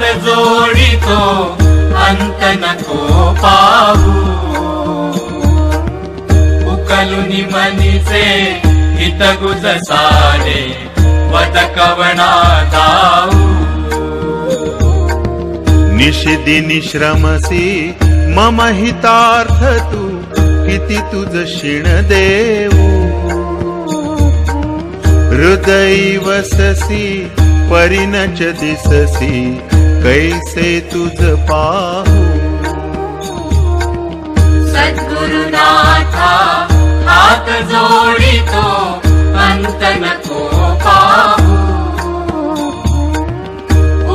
हात जोडितो अंत नको पाहू, उकलुनी मनीचे हितगुज सारे वद कवना दाऊ। निशिदिनी श्रमसी मम हितार्थ तू किती तुझ शिण देऊ, हृदयी वससी परिणच दिससी कैसे तुझ पाहू। सद्गुरुनाथा हात जोडितो अंत नको पाहू,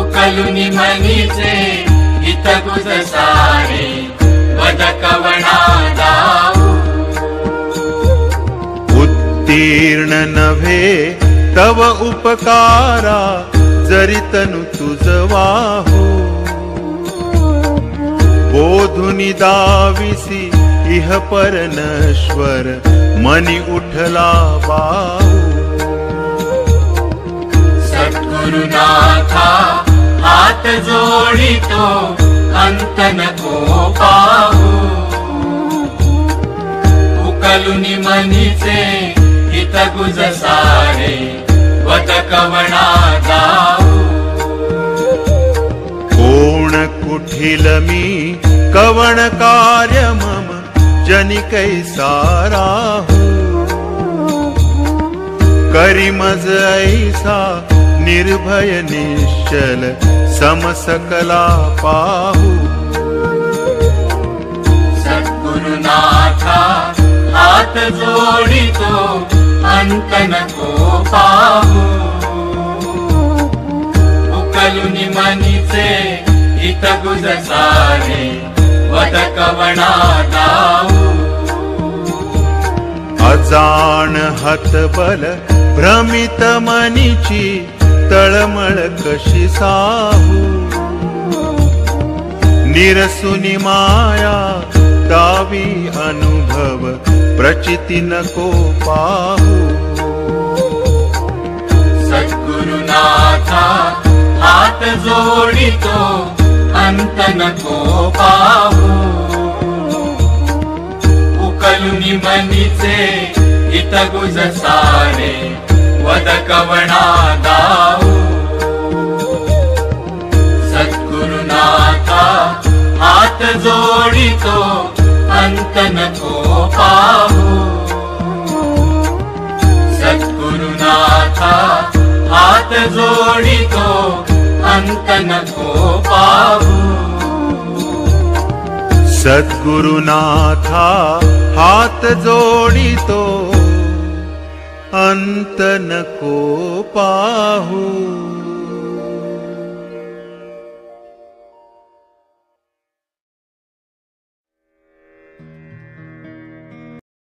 उकलुनी मनीचे हितगुज सारे वद कवना दाऊ। उत्तीर्ण नव्हे तव उपकारा जरी तनु तुझ वाहू, बोधुनी दाविसी इह परनश्वर मनी उठला बाहू। सद्गुरुनाथा हात जोडितो अंत नको पाहू, उकलुनी मनीचे हितगुज सारे वद कवना दाऊ। कोण कुठिल मी कवण कार्य मम जनि कैसा राहू, करी मज ऐसा निर्भय निश्चल समसकला पाहू। सद्गुरुनाथा हात जोडितो अंत नको पाहू, उकलुनी मनीचे हितगुज सारे वद कवना दाऊ। अजान हतबल भ्रमित मनीची तळमळ कशी साहू, निरसुनी माया दावी अनुभव प्रचिती नको पाहू। सद्गुरुनाथा हात जोडितो अंत नको पाहू, उकलुनी मनीचे हितगुज सारे वद कवना दाऊ। सद्गुरुनाथा हात जोडितो अंत नको पाहू, सद्गुरुनाथा हात जोडितो अंत नको पाहू। सद्गुरुनाथा हात जोडितो अंत नको पाहू।